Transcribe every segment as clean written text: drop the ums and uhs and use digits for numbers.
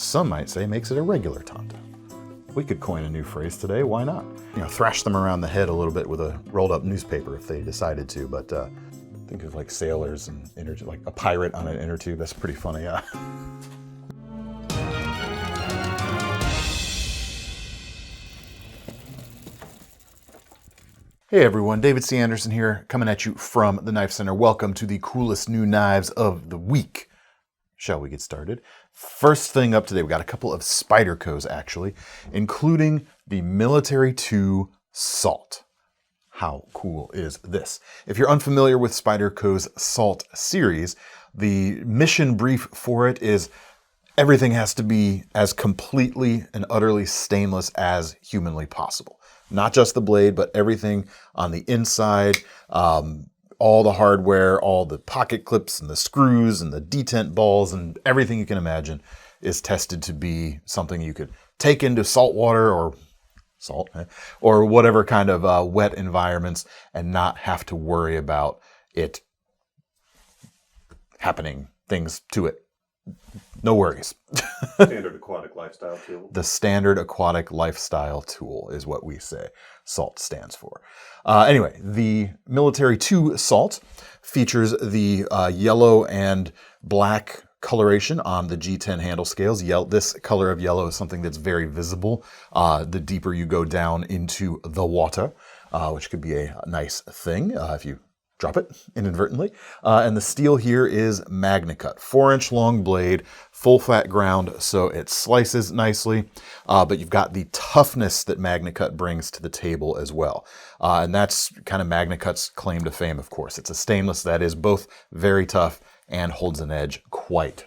some might say makes it a regular taunt. We could coin a new phrase today, why not? You know, thrash them around the head a little bit with a rolled up newspaper if they decided to, but think of like sailors and like a pirate on an inner tube, that's pretty funny, yeah. Hey everyone, David C. Anderson here, coming at you from the Knife Center. Welcome to the coolest new knives of the week. Shall we get started? First thing up today, we got a couple of Spydercos actually, including the Military 2 Salt. How cool is this? If you're unfamiliar with Spyderco's Salt series, the mission brief for it is everything has to be as completely and utterly stainless as humanly possible. Not just the blade, but everything on the inside, all the hardware, all the pocket clips and the screws and the detent balls and everything you can imagine is tested to be something you could take into salt water or salt, or whatever kind of wet environments and not have to worry about it happening, things to it. No worries. Standard aquatic lifestyle tool. The standard aquatic lifestyle tool is what we say SALT stands for. Anyway, the Military 2 Salt features the yellow and black coloration on the G10 handle scales. This color of yellow is something that's very visible the deeper you go down into the water, which could be a nice thing if you drop it inadvertently. And the steel here is MagnaCut, 4-inch long blade, full flat ground, so it slices nicely, but you've got the toughness that MagnaCut brings to the table as well. And that's kind of MagnaCut's claim to fame, of course. It's a stainless that is both very tough and holds an edge quite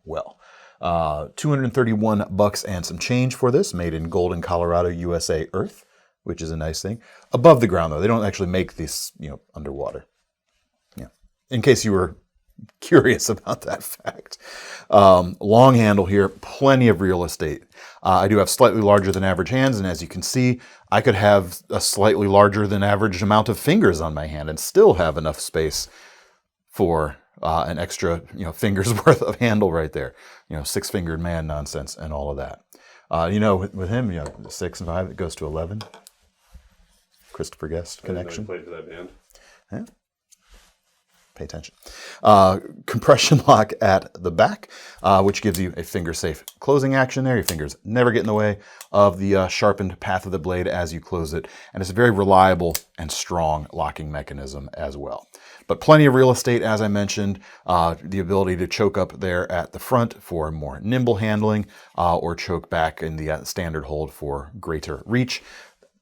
well. $231 and some change for this, made in Golden, Colorado, USA earth, which is a nice thing. Above the ground, though. They don't actually make this, underwater. Yeah. In case you were curious about that fact. Long handle here, plenty of real estate. I do have slightly larger than average hands, and as you can see, I could have a slightly larger than average amount of fingers on my hand and still have enough space for an extra, finger's worth of handle right there. 6-fingered man nonsense and all of that. With him, 6 and 5, it goes to 11. Christopher Guest connection. I played for that band. Yeah. Pay attention. Compression lock at the back, which gives you a finger-safe closing action there. Your fingers never get in the way of the sharpened path of the blade as you close it. And it's a very reliable and strong locking mechanism as well. But plenty of real estate, as I mentioned, the ability to choke up there at the front for more nimble handling, or choke back in the standard hold for greater reach.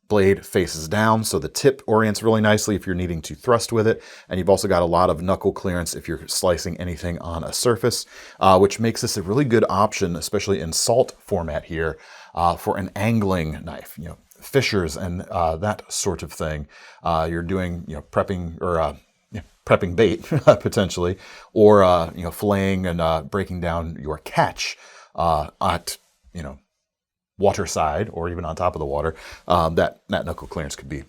Blade faces down, so the tip orients really nicely if you're needing to thrust with it. And you've also got a lot of knuckle clearance if you're slicing anything on a surface, which makes this a really good option, especially in salt format here, for an angling knife, fishers and that sort of thing. You're doing, prepping or prepping bait potentially, or filleting and breaking down your catch at water side or even on top of the water. That knuckle clearance could be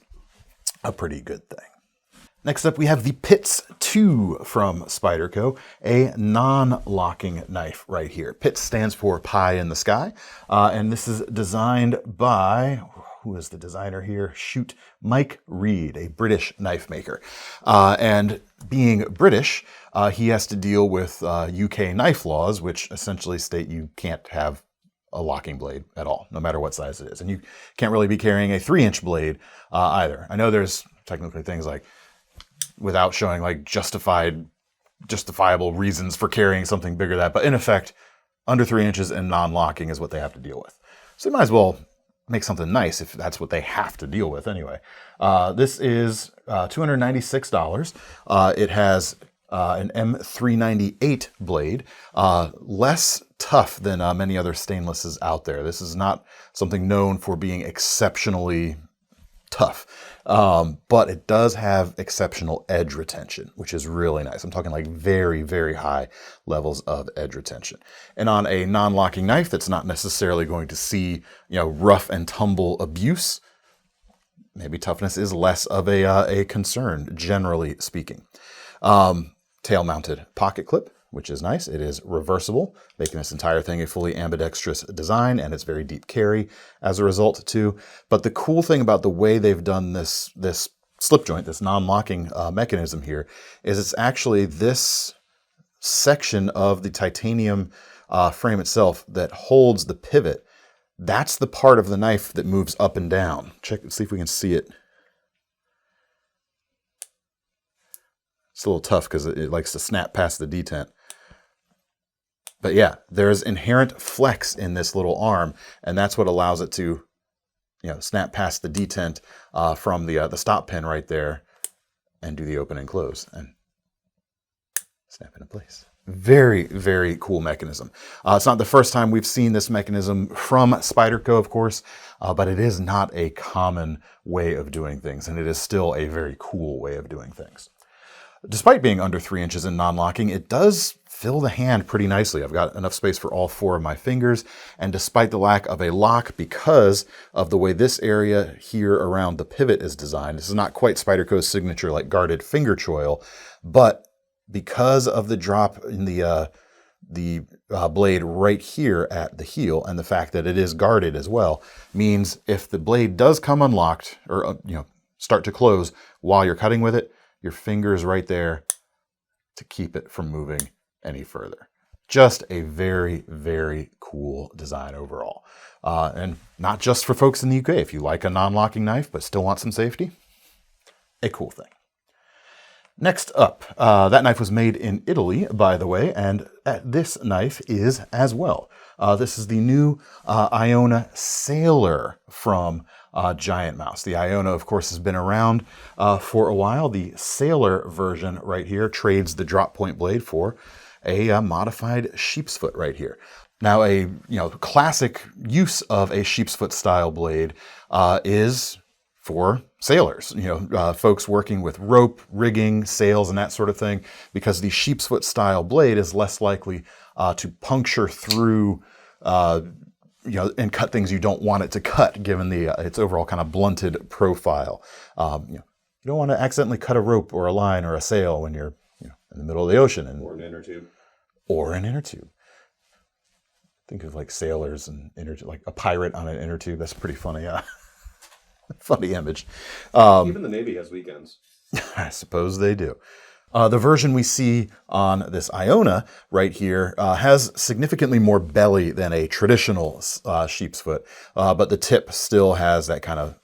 a pretty good thing. Next up, we have the PITS 2 from Spyderco, a non-locking knife right here. PITS stands for Pie in the Sky, and this is designed by, who is the designer here? Mike Reed, a British knife maker. And being British, he has to deal with UK knife laws, which essentially state you can't have a locking blade at all, no matter what size it is. And you can't really be carrying a 3-inch blade either. I know there's technically things like, without showing like justifiable reasons for carrying something bigger than that, but in effect, under 3 inches and non-locking is what they have to deal with. So they might as well make something nice if that's what they have to deal with anyway. This is $296. It has an M398 blade, less tough than many other stainlesses out there. This is not something known for being exceptionally tough, but it does have exceptional edge retention, which is really nice. I'm talking like very, very high levels of edge retention. And on a non-locking knife that's not necessarily going to see, rough and tumble abuse, maybe toughness is less of a concern, generally speaking. Tail-mounted pocket clip which is nice. It is reversible, making this entire thing a fully ambidextrous design, and it's very deep carry as a result too. But the cool thing about the way they've done this slip joint, this non-locking mechanism here, is it's actually this section of the titanium frame itself that holds the pivot. That's the part of the knife that moves up and down. See if we can see it. It's a little tough because it likes to snap past the detent. But yeah, there's inherent flex in this little arm, and that's what allows it to, snap past the detent from the stop pin right there, and do the open and close, and snap into place. Very, very cool mechanism. It's not the first time we've seen this mechanism from Spyderco, of course, but it is not a common way of doing things, and it is still a very cool way of doing things. Despite being under 3 inches in non-locking, it does fill the hand pretty nicely. I've got enough space for all 4 of my fingers, and despite the lack of a lock because of the way this area here around the pivot is designed, this is not quite Spyderco's signature like guarded finger choil, but because of the drop in the blade right here at the heel, and the fact that it is guarded as well, means if the blade does come unlocked or start to close while you're cutting with it, your finger's right there to keep it from moving any further. Just a very, very cool design overall. And not just for folks in the UK. If you like a non-locking knife but still want some safety, a cool thing. Next up, that knife was made in Italy, by the way, and this knife is as well. This is the new Iona Sailor from GiantMouse. The Iona, of course, has been around for a while. The Sailor version right here trades the drop point blade for a modified sheep's foot right here. Now, a classic use of a sheep's foot style blade is for sailors, folks working with rope, rigging, sails, and that sort of thing, because the sheep's foot style blade is less likely to puncture through and cut things you don't want it to cut, given its overall kind of blunted profile. You don't want to accidentally cut a rope or a line or a sail when you're in the middle of the ocean. Or an inner tube. Or an inner tube. Think of like sailors and inner tube, like a pirate on an inner tube. That's pretty funny. Funny image. Even the Navy has weekends. I suppose they do. The version we see on this Iona right here has significantly more belly than a traditional sheep's foot, but the tip still has that kind of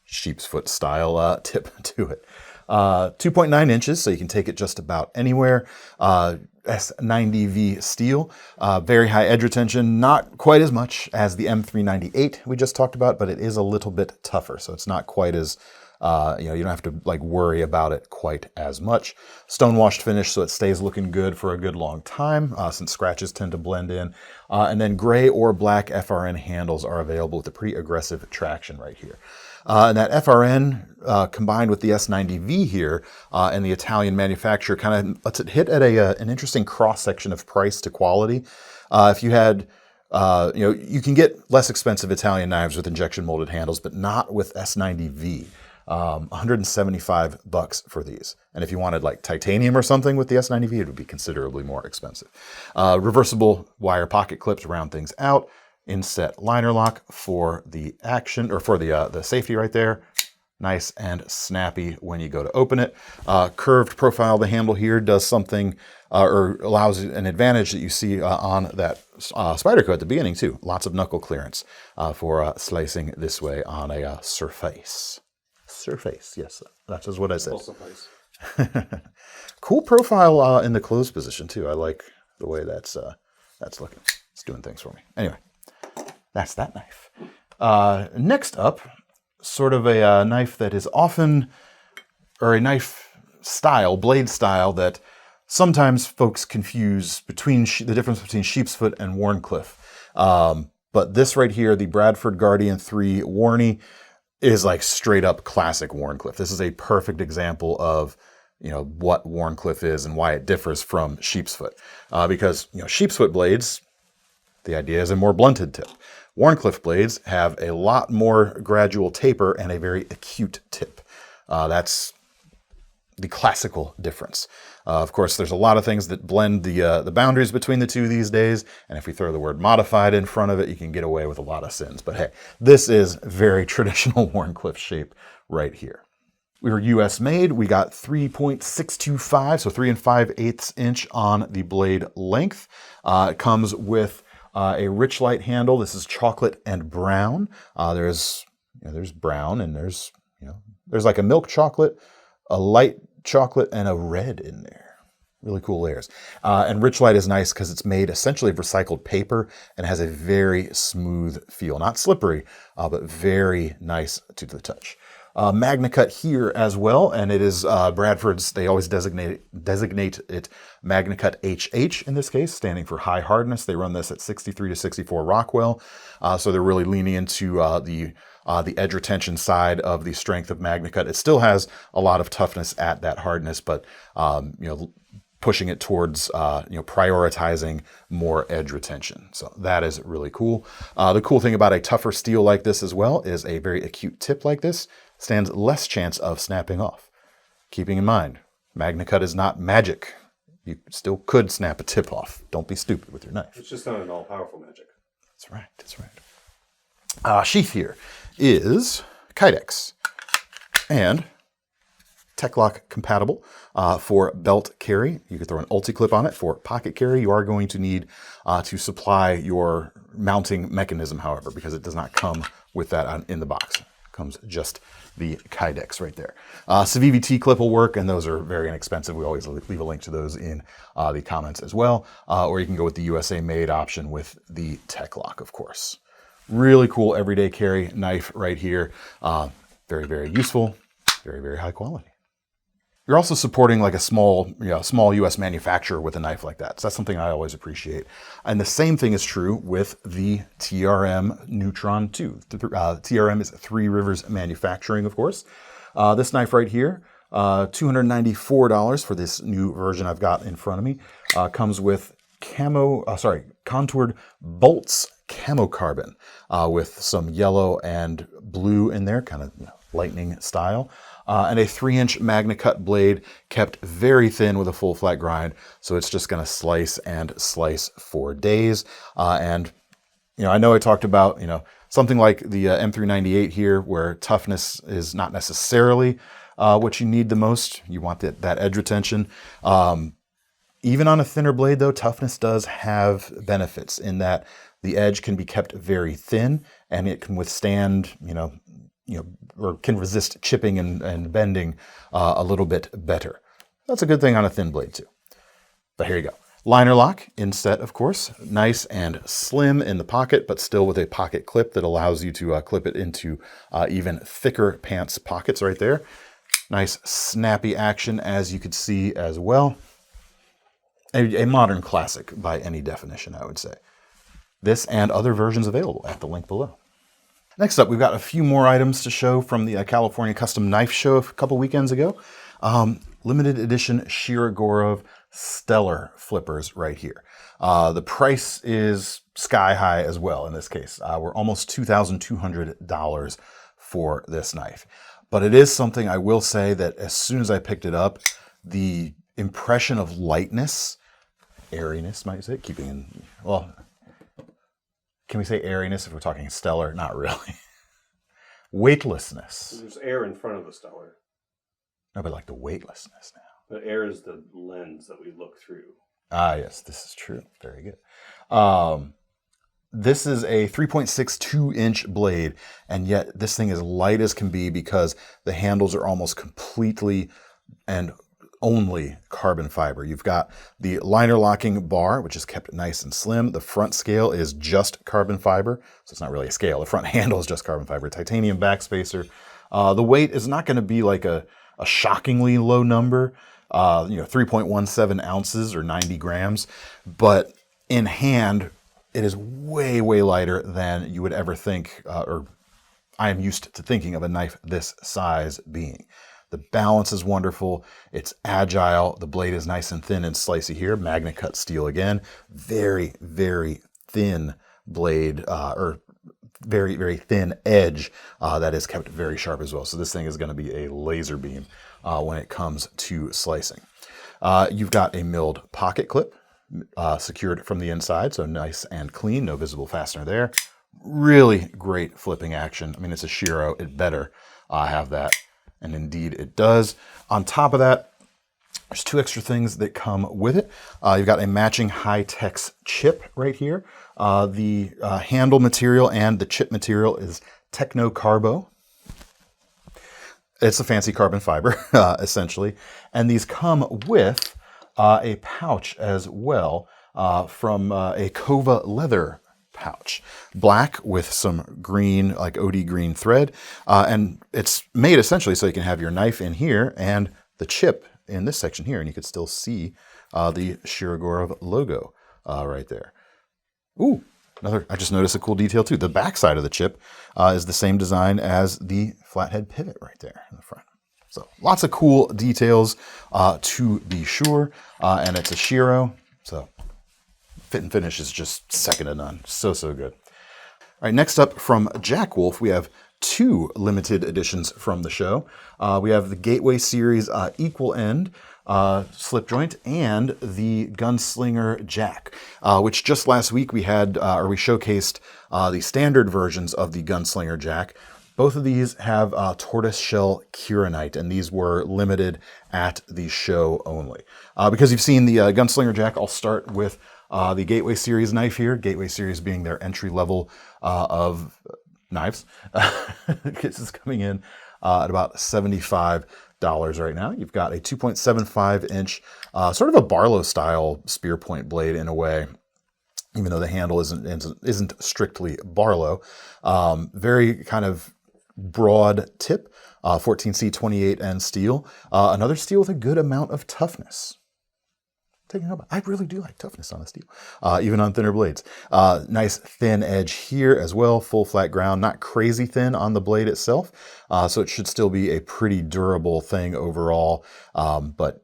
sheep's foot style tip to it. 2.9 inches, so you can take it just about anywhere. S90V steel, very high edge retention, not quite as much as the M398 we just talked about, but it is a little bit tougher, so it's not quite as, you don't have to worry about it quite as much. Stone-washed finish, so it stays looking good for a good long time, since scratches tend to blend in. And then gray or black FRN handles are available with a pretty aggressive traction right here. And that FRN combined with the S90V here and the Italian manufacturer kind of lets it hit at an interesting cross-section of price to quality. If you had, you can get less expensive Italian knives with injection molded handles, but not with S90V. $175 for these. And if you wanted like titanium or something with the S90V, it would be considerably more expensive. Reversible wire pocket clips round things out. Inset liner lock for the action, or for the safety right there. Nice and snappy when you go to open it. Curved profile of the handle here does something, or allows an advantage that you see on that Spyderco at the beginning too. Lots of knuckle clearance for slicing this way on a surface. Surface, yes, that is what I said. Cool profile in the closed position too. I like the way that's looking. It's doing things for me. Anyway. That's that knife. Next up, sort of a knife that is often, or a knife style, blade style, that sometimes folks confuse between the difference between sheepsfoot and Wharncliffe. But this right here, the Bradford Guardian 3 Wharnie, is like straight up classic Wharncliffe. This is a perfect example of what Wharncliffe is and why it differs from sheepsfoot. Because sheepsfoot blades, the idea is a more blunted tip. Wharncliffe blades have a lot more gradual taper and a very acute tip. That's the classical difference. Of course, there's a lot of things that blend the boundaries between the two these days, and if we throw the word modified in front of it, you can get away with a lot of sins. But hey, this is very traditional Wharncliffe shape right here. We were US made. We got 3.625, so 3 5/8 inch on the blade length. It comes with a rich light handle. This is chocolate and brown. There's brown, and there's like a milk chocolate, a light chocolate, and a red in there. Really cool layers. And rich light is nice because it's made essentially of recycled paper and has a very smooth feel. Not slippery, but very nice to the touch. MagnaCut here as well, and it is Bradford's, they always designate it MagnaCut HH in this case, standing for high hardness. They run this at 63 to 64 Rockwell, so they're really leaning into the edge retention side of the strength of MagnaCut. It still has a lot of toughness at that hardness, but pushing it towards prioritizing more edge retention. So that is really cool. The cool thing about a tougher steel like this as well is a very acute tip like this stands less chance of snapping off. Keeping in mind, MagnaCut is not magic. You still could snap a tip off. Don't be stupid with your knife. It's just not an all-powerful magic. That's right, that's right. Sheath here is Kydex and TechLock compatible for belt carry. You can throw an ulti-clip on it for pocket carry. You are going to need to supply your mounting mechanism, however, because it does not come with that in the box. It comes just the Kydex right there. CVVT clip will work, and those are very inexpensive. We always leave a link to those in the comments as well. Or you can go with the USA made option with the TechLock, of course. Really cool everyday carry knife right here. Very, very useful. Very, very high quality. You're also supporting like a small U.S. manufacturer with a knife like that. So that's something I always appreciate. And the same thing is true with the TRM Neutron 2. TRM is Three Rivers Manufacturing, of course. This knife right here, $294 for this new version I've got in front of me. Comes with contoured bolts camo carbon with some yellow and blue in there, kind of lightning style. And a 3-inch MagnaCut blade kept very thin with a full flat grind. So it's just going to slice and slice for days. And, I know I talked about, something like the M398 here, where toughness is not necessarily what you need the most. You want that edge retention. Even on a thinner blade, though, toughness does have benefits in that the edge can be kept very thin and it can withstand, or can resist chipping and bending a little bit better. That's a good thing on a thin blade too. But here you go. Liner lock inset, of course. Nice and slim in the pocket, but still with a pocket clip that allows you to clip it into even thicker pants pockets right there. Nice snappy action, as you could see as well. A modern classic by any definition, I would say. This and other versions available at the link below. Next up, we've got a few more items to show from the California Custom Knife Show a couple weekends ago. Limited edition Shirogorov Stellar flippers right here. The price is sky high as well in this case. We're almost $2,200 for this knife. But it is something I will say that as soon as I picked it up, the impression of lightness, airiness, might say, can we say airiness if we're talking stellar? Not really. Weightlessness. There's air in front of the stellar. No, but like the weightlessness now. The air is the lens that we look through. Ah, yes, this is true. Very good. This is a 3.62-inch blade, and yet this thing is light as can be because the handles are almost completely and only carbon fiber. You've got the liner locking bar, which is kept nice and slim. The front scale is just carbon fiber, so it's not really a scale. The front handle is just carbon fiber. Titanium backspacer. The weight is not going to be like a shockingly low number, 3.17 ounces or 90 grams, but in hand, it is way, way lighter than you would ever think, or I am used to thinking of a knife this size being. The balance is wonderful. It's agile. The blade is nice and thin and slicey here. MagnaCut steel again. Very, very thin blade, or very, very thin edge that is kept very sharp as well. So this thing is going to be a laser beam when it comes to slicing. You've got a milled pocket clip secured from the inside, so nice and clean, no visible fastener there. Really great flipping action. I mean, it's a Shiro, it better have that, and indeed it does. On top of that, there's 2 extra things that come with it. You've got a matching High-Tex chip right here. The handle material and the chip material is Techno Carbo. It's a fancy carbon fiber, essentially. And these come with a pouch as well from a Kova leather pouch. Black with some green, like OD green thread. And it's made essentially so you can have your knife in here and the chip in this section here. And you could still see the Shirogorov logo right there. Ooh, I just noticed a cool detail too. The back side of the chip is the same design as the flathead pivot right there in the front. So lots of cool details to be sure. And it's a Shiro, so fit and finish is just second to none. So good. All right, next up from Jack Wolf, we have 2 limited editions from the show. We have the Gateway Series Equal End slip joint and the Gunslinger Jack, which just last week we had, we showcased the standard versions of the Gunslinger Jack. Both of these have tortoise shell Kieranite, and these were limited at the show only. Because you've seen the Gunslinger Jack, I'll start with the Gateway Series knife here. Gateway Series being their entry level of knives. This is coming in at about $75 right now. You've got a 2.75 inch, sort of a Barlow style spear point blade in a way, even though the handle isn't strictly Barlow. Very kind of broad tip, 14C28N steel. Another steel with a good amount of toughness. I really do like toughness on the steel, even on thinner blades. Nice thin edge here as well, full flat ground, not crazy thin on the blade itself, so it should still be a pretty durable thing overall, but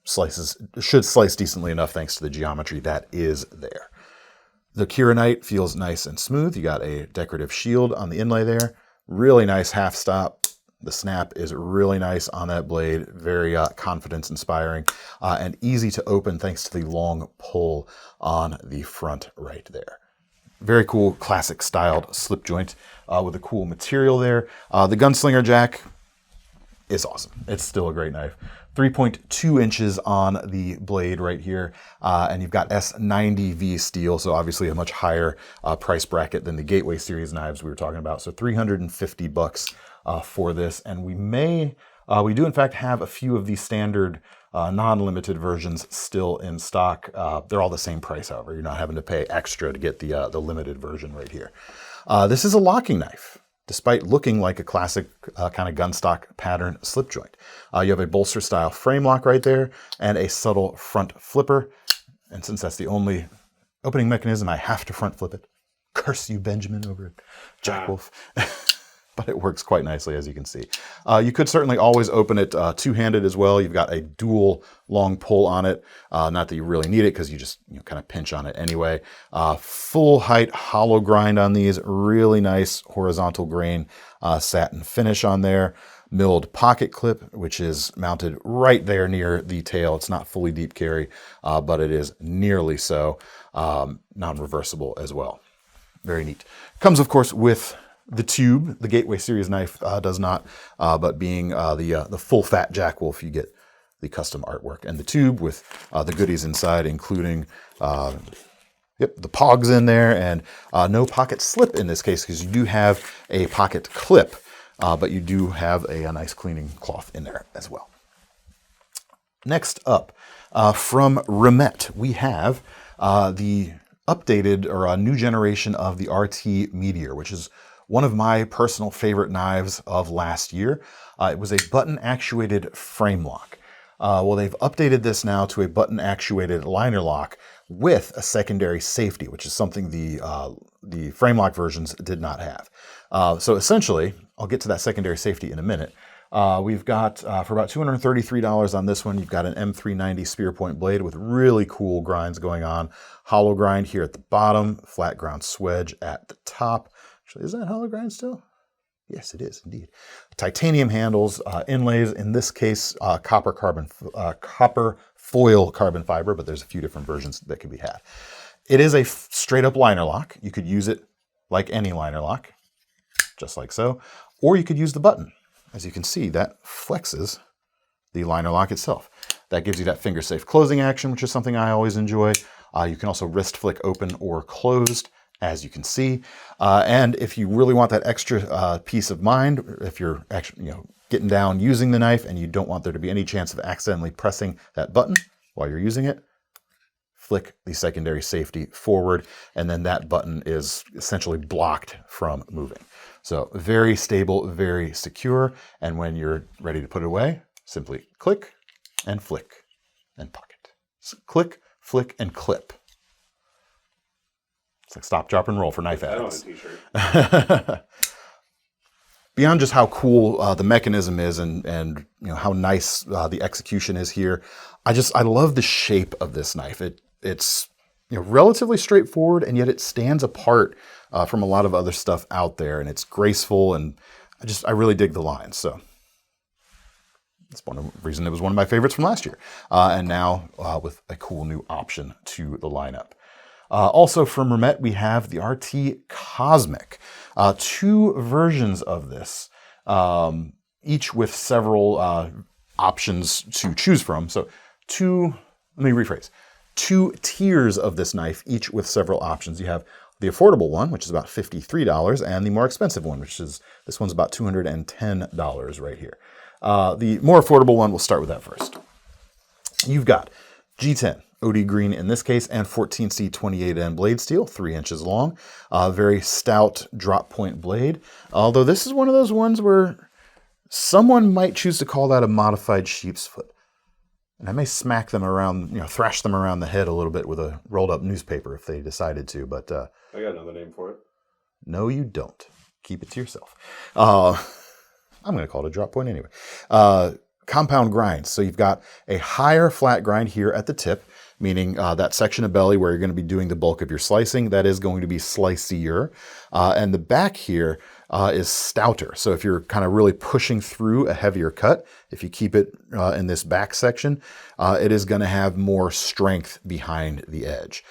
should slice decently enough thanks to the geometry that is there. The Kieranite feels nice and smooth. You got a decorative shield on the inlay there, really nice half stop. The snap is really nice on that blade, very confidence inspiring and easy to open thanks to the long pull on the front right there. Very cool classic styled slip joint with a cool material there. The Gunslinger Jack is awesome. It's still a great knife. 3.2 inches on the blade right here, and you've got S90V steel, so obviously a much higher price bracket than the Gateway Series knives we were talking about. So $350 for this, and we do in fact have a few of the standard non-limited versions still in stock. They're all the same price, however. You're not having to pay extra to get the limited version right here. This is a locking knife, despite looking like a classic kind of gunstock pattern slip joint. You have a bolster style frame lock right there and a subtle front flipper. And since that's the only opening mechanism, I have to front flip it. Curse you, Benjamin, over at Jack Wolf. But it works quite nicely, as you can see. You could certainly always open it two-handed as well. You've got a dual long pull on it. Not that you really need it because you just kind of pinch on it anyway. Full height hollow grind on these. Really nice horizontal grain satin finish on there. Milled pocket clip, which is mounted right there near the tail. It's not fully deep carry, but it is nearly so. Non-reversible as well. Very neat. Comes, of course, with the tube. The Gateway Series knife does not, but being the full fat Jack Wolf, you get the custom artwork and the tube with the goodies inside, including the pogs in there, and no pocket slip in this case because you do have a pocket clip, but you do have a nice cleaning cloth in there as well. Next up, from Remette, we have the updated or a new generation of the RT-Meteor, which is one of my personal favorite knives of last year. It was a button-actuated frame lock. Well, they've updated this now to a button-actuated liner lock with a secondary safety, which is something the frame lock versions did not have. So essentially, I'll get to that secondary safety in a minute. We've got, for about $233 on this one, you've got an M390 spear point blade with really cool grinds going on. Hollow grind here at the bottom, flat ground swedge at the top. Actually, is that hollow grind still? Yes, it is indeed. Titanium handles, inlays, in this case, copper foil carbon fiber, but there's a few different versions that can be had. It is a straight up liner lock. You could use it like any liner lock, just like so, or you could use the button. As you can see, that flexes the liner lock itself. That gives you that finger safe closing action, which is something I always enjoy. You can also wrist flick open or closed, as you can see. And if you really want that extra peace of mind, if you're actually, getting down using the knife and you don't want there to be any chance of accidentally pressing that button while you're using it, flick the secondary safety forward, and then that button is essentially blocked from moving. So very stable, very secure. And when you're ready to put it away, simply click and flick and pocket. So click, flick, and clip. It's like stop, drop, and roll for knife addicts. I want a t-shirt. Beyond just how cool the mechanism is and how nice the execution is here, I love the shape of this knife. It's relatively straightforward, and yet it stands apart from a lot of other stuff out there, and it's graceful, and I really dig the line. So that's one of the reason it was one of my favorites from last year, and now with a cool new option to the lineup. Also from Remette, we have the RT-Cosmic. 2 versions of this, each with several options to choose from. So let me rephrase, 2 tiers of this knife, each with several options. You have the affordable one, which is about $53, and the more expensive one, this one's about $210 right here. The more affordable one, we'll start with that first. You've got G10. OD green in this case, and 14C28N blade steel, 3 inches long. Very stout drop point blade. Although this is one of those ones where someone might choose to call that a modified sheep's foot. And I may smack them around, thrash them around the head a little bit with a rolled up newspaper if they decided to, but... I got another name for it. No, you don't. Keep it to yourself. I'm going to call it a drop point anyway. Compound grind. So you've got a higher flat grind here at the tip, meaning that section of belly where you're going to be doing the bulk of your slicing, that is going to be slicier. And the back here is stouter. So if you're kind of really pushing through a heavier cut, if you keep it in this back section, it is going to have more strength behind the edge.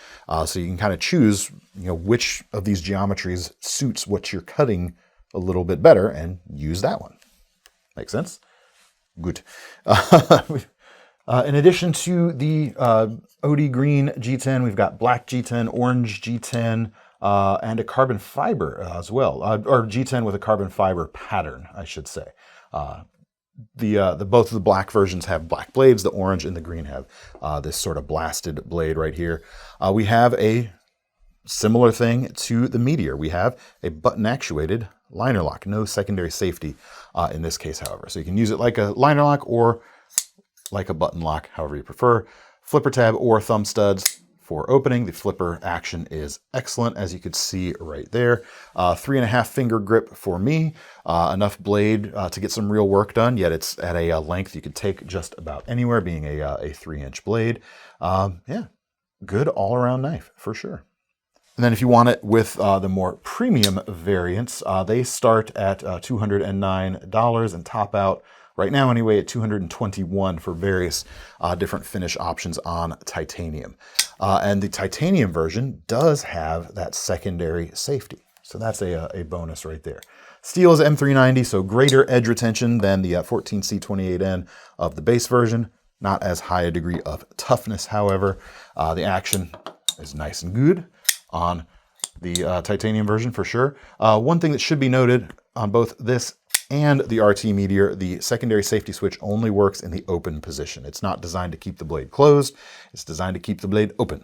So you can kind of choose, which of these geometries suits what you're cutting a little bit better and use that one. Make sense? Good. In addition to the OD green G10, we've got black G10, orange G10, and a carbon fiber as well, or G10 with a carbon fiber pattern, I should say. Both of the black versions have black blades. The orange and the green have this sort of blasted blade right here. We have a similar thing to the Meteor. We have a button actuated liner lock, no secondary safety in this case, however. So you can use it like a liner lock or like a button lock, however you prefer. Flipper tab or thumb studs for opening. The flipper action is excellent, as you could see right there. 3.5 finger grip for me. Enough blade to get some real work done, yet it's at a length you could take just about anywhere, being a 3-inch blade. Yeah, good all-around knife for sure. And then if you want it with the more premium variants, they start at $209 and top out right now anyway at $221 for various different finish options on titanium. And the titanium version does have that secondary safety. So that's a bonus right there. Steel is M390, so greater edge retention than the 14C28N of the base version. Not as high a degree of toughness, however. The action is nice and good on the titanium version for sure. One thing that should be noted on both this and the RT-Meteor, the secondary safety switch only works in the open position. It's not designed to keep the blade closed. It's designed to keep the blade open.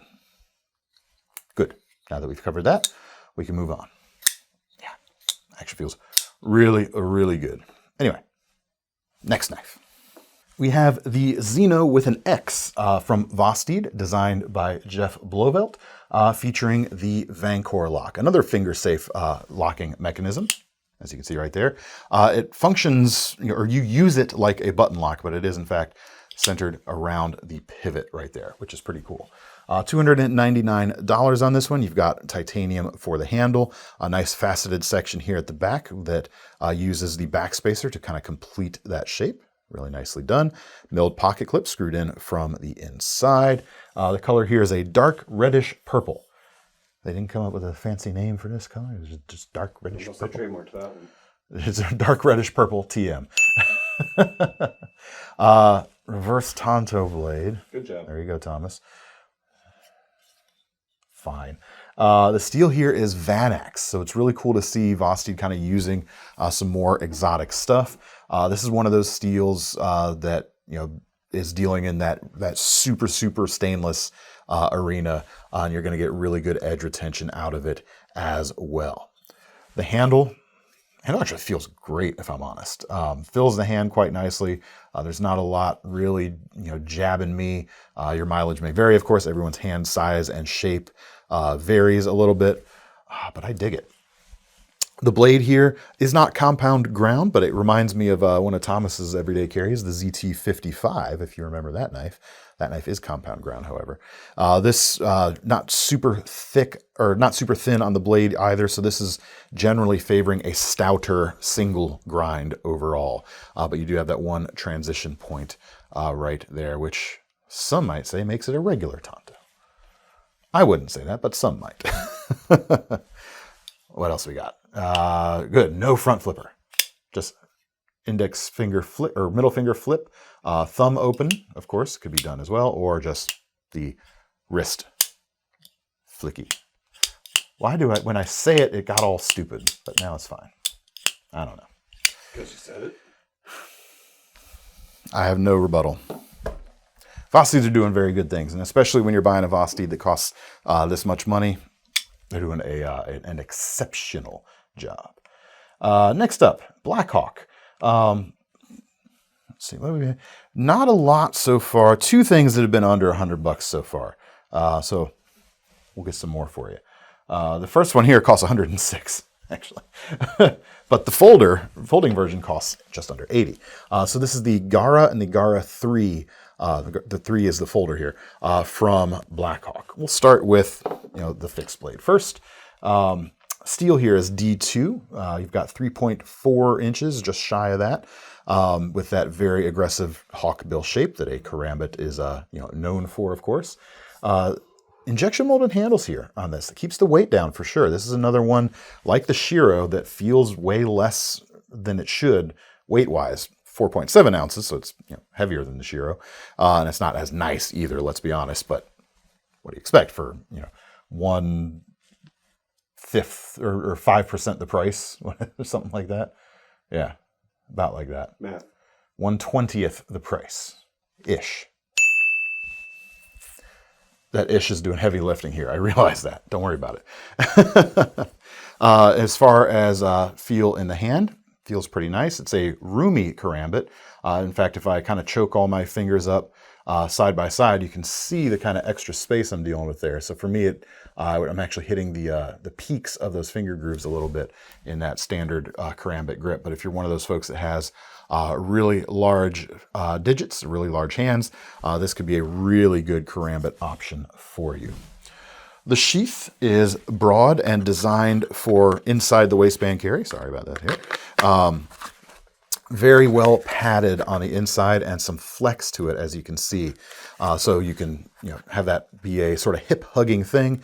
Good. Now that we've covered that, we can move on. Yeah, actually feels really, really good. Anyway, next knife. We have the Xeno with an X from Vosteed, designed by Jeff Blovelt, featuring the Vancor lock, another finger-safe locking mechanism, as you can see right there. It functions, or you use it like a button lock, but it is in fact centered around the pivot right there, which is pretty cool. $299 on this one. You've got titanium for the handle, a nice faceted section here at the back that uses the backspacer to kind of complete that shape. Really nicely done. Milled pocket clip screwed in from the inside. The color here is a dark reddish purple. They didn't come up with a fancy name for this color. It was just dark reddish purple. They trademarked that one. It's a dark reddish purple TM. Reverse Tonto blade. Good job. There you go, Thomas. Fine. The steel here is Vanax, so it's really cool to see Vosteed kind of using some more exotic stuff. This is one of those steels that is dealing in that super stainless arena, and you're going to get really good edge retention out of it as well. The handle actually feels great, if I'm honest. Fills the hand quite nicely. There's not a lot really, jabbing me. Your mileage may vary, of course. Everyone's hand size and shape varies a little bit, but I dig it. The blade here is not compound ground, but it reminds me of one of Thomas's everyday carries, the ZT55, if you remember that knife. That knife is compound ground, however. This not super thick or not super thin on the blade either, so this is generally favoring a stouter single grind overall. But you do have that one transition point right there, which some might say makes it a regular Tonto. I wouldn't say that, but some might. What else we got? Good, no front flipper. Just index finger flip or middle finger flip. Thumb open, of course, could be done as well, or just the wrist flicky. Why do when I say it, it got all stupid, but now it's fine. I don't know. Because you said it. I have no rebuttal. Vosteeds are doing very good things, and especially when you're buying a Vosteed that costs this much money, they're doing an exceptional job. Next up, BLACKHAWK. Let's see, what we not a lot so far. Two things that have been under $100 so far. So we'll get some more for you. The first one here costs $106, actually. But the folding version costs just under $80. So this is the Garra and the Garra 3. The 3 is the folder here from BLACKHAWK. We'll start with the fixed blade first. Steel here is D2. You've got 3.4 inches, just shy of that, with that very aggressive hawk bill shape that a Karambit is known for, of course. Injection molded handles here on this. It keeps the weight down for sure. This is another one like the Shiro that feels way less than it should weight-wise. 4.7 ounces, so it's heavier than the Shiro, and it's not as nice either. Let's be honest. But what do you expect for 1/5 or 5% the price, or something like that? Yeah, about like that. Math. 1/20th the price, ish. That ish is doing heavy lifting here. I realize that. Don't worry about it. As far as feel in the hand, feels pretty nice. It's a roomy Karambit. In fact, if I kind of choke all my fingers up side by side, you can see the kind of extra space I'm dealing with there. So for me, I'm actually hitting the peaks of those finger grooves a little bit in that standard Karambit grip. But if you're one of those folks that has really large digits, really large hands, this could be a really good Karambit option for you. The sheath is broad and designed for inside the waistband carry. Sorry about that here. Very well padded on the inside and some flex to it, as you can see. So you can have that be a sort of hip hugging thing.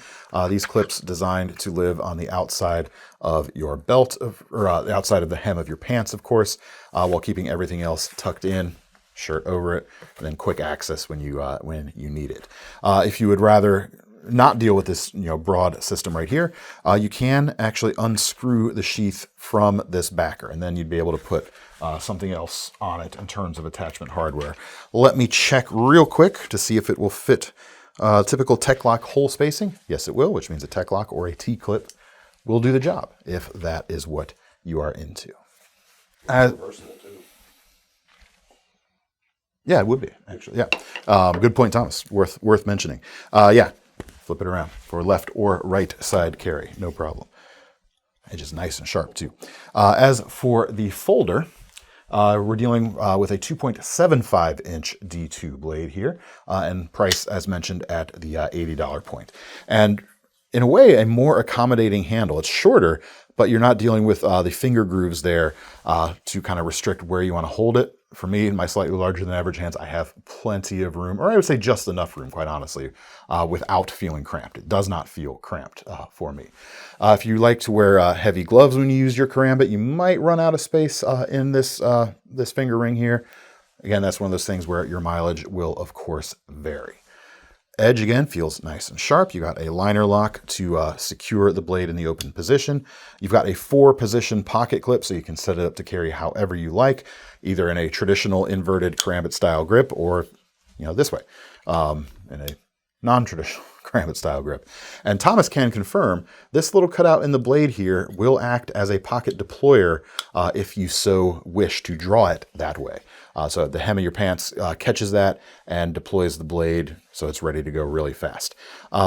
These clips designed to live on the outside of your belt, or the outside of the hem of your pants, of course, while keeping everything else tucked in. Shirt over it, and then quick access when you need it. If you would rather not deal with this broad system right here, you can actually unscrew the sheath from this backer, and then you'd be able to put something else on it in terms of attachment hardware. Let me check real quick to see if it will fit typical Tech-Lock hole spacing. Yes, it will, which means a Tech-Lock or a T-clip will do the job if that is what you are into. Versatile too. Yeah, it would be, actually. Yeah. Good point, Thomas. Worth mentioning. Yeah. Flip it around for left or right side carry. No problem. Edge is nice and sharp, too. As for the folder, We're dealing with a 2.75 inch D2 blade here, and price, as mentioned, at the $80 point. And in a way, a more accommodating handle. It's shorter, but you're not dealing with the finger grooves there to kind of restrict where you want to hold it. For me, in my slightly larger than average hands, I have plenty of room, or I would say just enough room, quite honestly, without feeling cramped. It does not feel cramped for me. If you like to wear heavy gloves when you use your Karambit, you might run out of space in this finger ring here. Again, that's one of those things where your mileage will, of course, vary. Edge, again, feels nice and sharp. You got a liner lock to secure the blade in the open position. You've got a 4-position pocket clip, so you can set it up to carry however you like, either in a traditional inverted Karambit style grip or, this way, in a non-traditional Karambit style grip. And Thomas can confirm this little cutout in the blade here will act as a pocket deployer if you so wish to draw it that way. So the hem of your pants catches that and deploys the blade so it's ready to go really fast.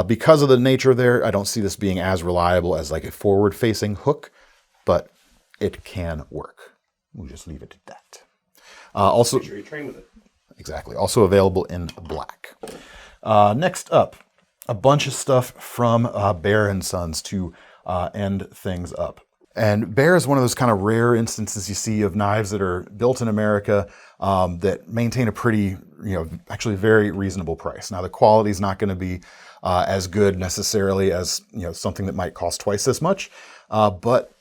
Because of the nature there, I don't see this being as reliable as like a forward-facing hook, but it can work. We'll just leave it at that. Also, Make sure you train with it. Exactly. Also available in black. Next up, a bunch of stuff from Bear & Sons to end things up. And Bear is one of those kind of rare instances you see of knives that are built in America that maintain a pretty, actually very reasonable price. Now, the quality is not going to be as good necessarily as, something that might cost twice this much, but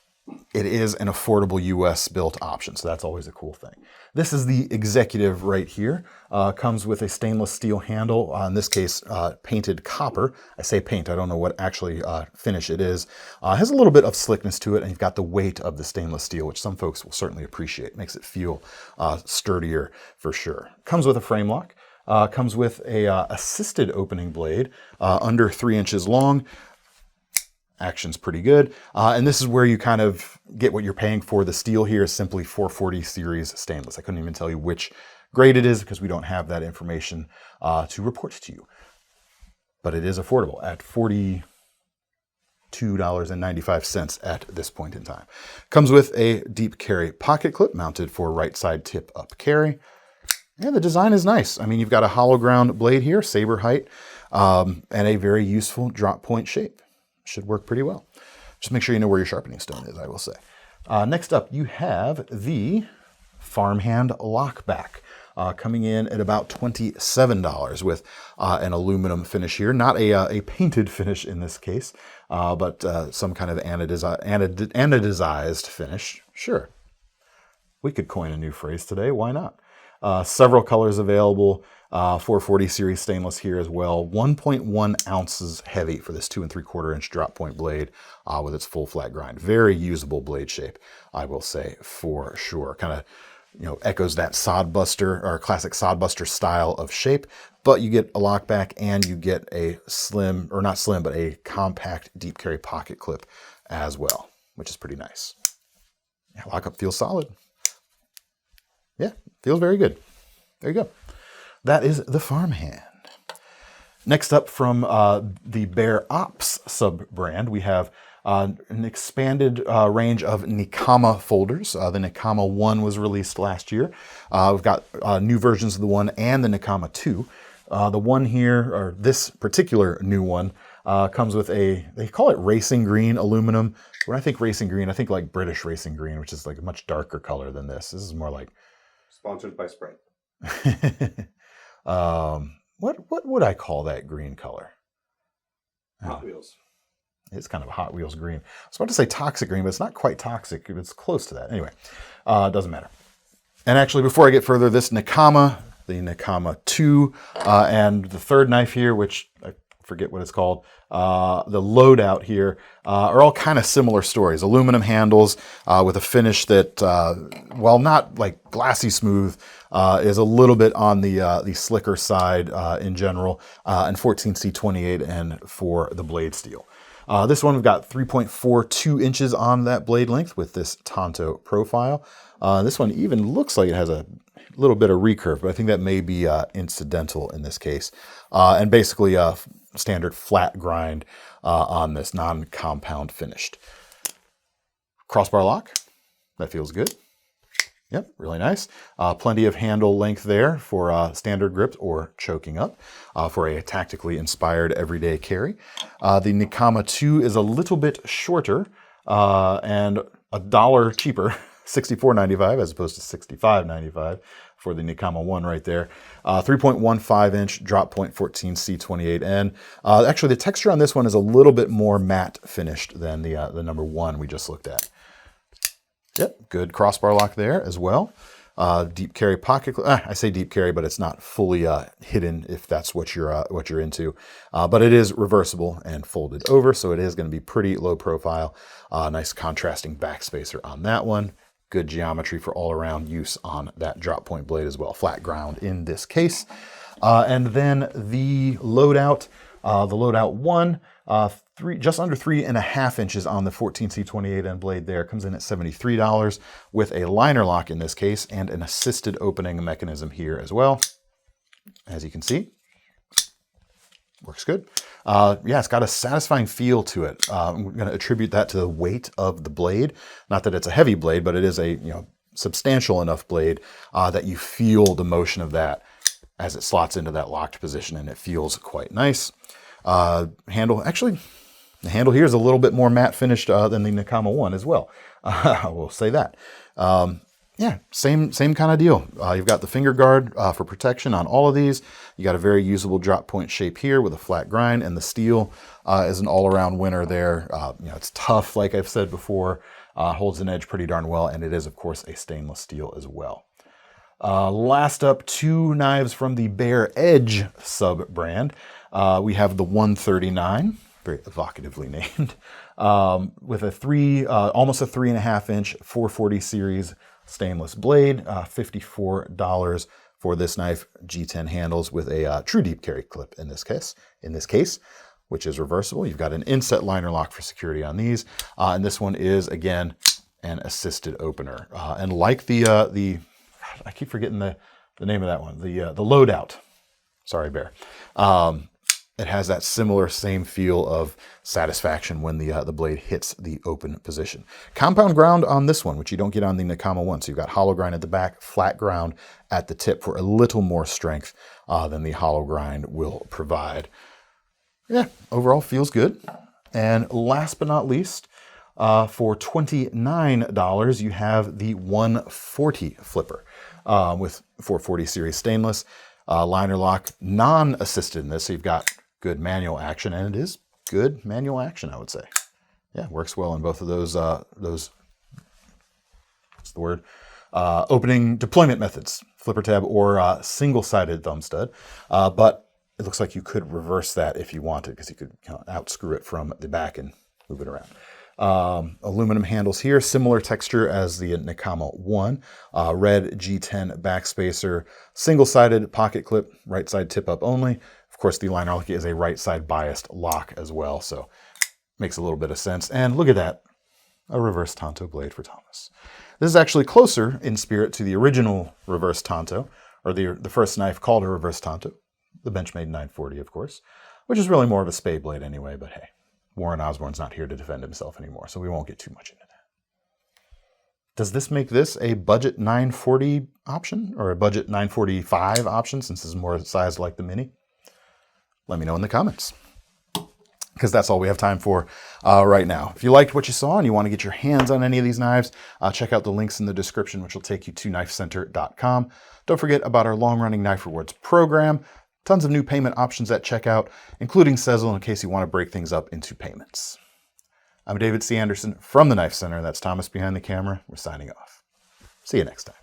it is an affordable US built option. So that's always a cool thing. This is the Executive right here. Comes with a stainless steel handle, in this case, painted copper. I say paint, I don't know what actually finish it is. Has a little bit of slickness to it, and you've got the weight of the stainless steel, which some folks will certainly appreciate. Makes it feel sturdier for sure. Comes with a frame lock. Comes with a assisted opening blade, under 3 inches long. Action's pretty good. And this is where you kind of get what you're paying for. The steel here is simply 440 series stainless. I couldn't even tell you which grade it is because we don't have that information to report to you. But it is affordable at $42.95 at this point in time. Comes with a deep carry pocket clip mounted for right side tip up carry. And the design is nice. I mean, you've got a hollow ground blade here, saber height, and a very useful drop point shape. Should work pretty well. Just make sure you know where your sharpening stone is, I will say. Next up, you have the Farmhand Lockback, coming in at about $27 with an aluminum finish here. Not a painted finish in this case, but some kind of anodized finish. Sure. We could coin a new phrase today. Why not? Several colors available. 440 series stainless here as well. 1.1 ounces heavy for this 2 3/4 inch drop point blade with its full flat grind. Very usable blade shape, I will say for sure. Kind of, echoes that sodbuster or classic sodbuster style of shape, but you get a lockback and you get a slim, or not slim, but a compact deep carry pocket clip as well, which is pretty nice. Yeah, lockup feels solid. Yeah, feels very good. There you go. That is the Farmhand. Next up from the Bear Ops sub-brand, we have an expanded range of Nekama folders. The Nekama 1 was released last year. We've got new versions of the 1 and the Nekama 2. The one here, or this particular new one, comes with they call it racing green aluminum. When I think racing green, I think like British racing green, which is like a much darker color than this. This is more like... Sponsored by Sprite. What would I call that green color? Hot Wheels. It's kind of a Hot Wheels green. I was about to say toxic green, but it's not quite toxic. It's close to that. Anyway, it doesn't matter. And actually, before I get further, this Nekama, the Nekama 2, and the third knife here, which I forget what it's called, the loadout here, are all kind of similar stories. Aluminum handles with a finish that, while not like glassy smooth, is a little bit on the slicker side in general, and 14C28 and for the blade steel. This one we've got 3.42 inches on that blade length with this Tonto profile. This one even looks like it has a little bit of recurve, but I think that may be incidental in this case. And basically a standard flat grind on this, non-compound finished. Crossbar lock, that feels good. Yep, really nice. Plenty of handle length there for standard grips or choking up for a tactically inspired everyday carry. The Nekama 2 is a little bit shorter and $1 cheaper, $64.95 as opposed to $65.95 for the Nekama 1 right there. 3.15 inch drop point 14 C28. And actually the texture on this one is a little bit more matte finished than the number 1 we just looked at. Yep, good crossbar lock there as well. Deep carry pocket. I say deep carry, but it's not fully hidden if that's what you're into. But it is reversible and folded over, so it is going to be pretty low profile. Nice contrasting back spacer on that one. Good geometry for all around use on that drop point blade as well. Flat ground in this case. And then the loadout, the loadout 1. Just under 3.5 inches on the 14C28 end blade there. Comes in at $73 with a liner lock in this case and an assisted opening mechanism here as well. As you can see, works good. Yeah, it's got a satisfying feel to it. I'm going to attribute that to the weight of the blade. Not that it's a heavy blade, but it is a substantial enough blade that you feel the motion of that as it slots into that locked position, and it feels quite nice. Handle, actually, the handle here is a little bit more matte finished than the Nekama 1 as well. I will say that. Yeah, same kind of deal. You've got the finger guard for protection on all of these. You got a very usable drop point shape here with a flat grind, and the steel is an all-around winner there. It's tough, like I've said before, holds an edge pretty darn well, and it is, of course, a stainless steel as well. Last up, 2 knives from the Bare Edge sub-brand. We have the 139, very evocatively named, with a almost a 3.5 inch 440 series stainless blade. $54 for this knife. G10 handles with a true deep carry clip in this case, which is reversible. You've got an inset liner lock for security on these, and this one is again an assisted opener. And like the I keep forgetting the name of that one, the loadout. Sorry, Bear. It has that same feel of satisfaction when the blade hits the open position. Compound ground on this one, which you don't get on the Nekama 1. So you've got hollow grind at the back, flat ground at the tip for a little more strength than the hollow grind will provide. Yeah, overall feels good. And last but not least, for $29, you have the 140 flipper with 440 series stainless. Liner lock, non-assisted in this, so you've got good manual action, and it is good manual action, I would say. Yeah, works well in both of those what's the word? Opening deployment methods, flipper tab or single-sided thumb stud. But it looks like you could reverse that if you wanted, because you could outscrew it from the back and move it around. Aluminum handles here, similar texture as the Nekama 1. Red G10 backspacer, single-sided pocket clip, right side tip up only. Of course, the liner lock is a right side biased lock as well, so makes a little bit of sense. And look at that, a reverse Tanto blade for Thomas. This is actually closer in spirit to the original reverse Tanto, or the first knife called a reverse Tanto, the Benchmade 940, of course, which is really more of a spade blade anyway, but hey. Warren Osborne's not here to defend himself anymore, so we won't get too much into that. Does this make this a budget 940 option or a budget 945 option since it's more sized like the Mini? Let me know in the comments, because that's all we have time for right now. If you liked what you saw and you want to get your hands on any of these knives, check out the links in the description, which will take you to KnifeCenter.com. Don't forget about our long-running Knife Rewards program. Tons of new payment options at checkout, including Sezzle in case you want to break things up into payments. I'm David C. Anderson from the Knife Center. That's Thomas behind the camera. We're signing off. See you next time.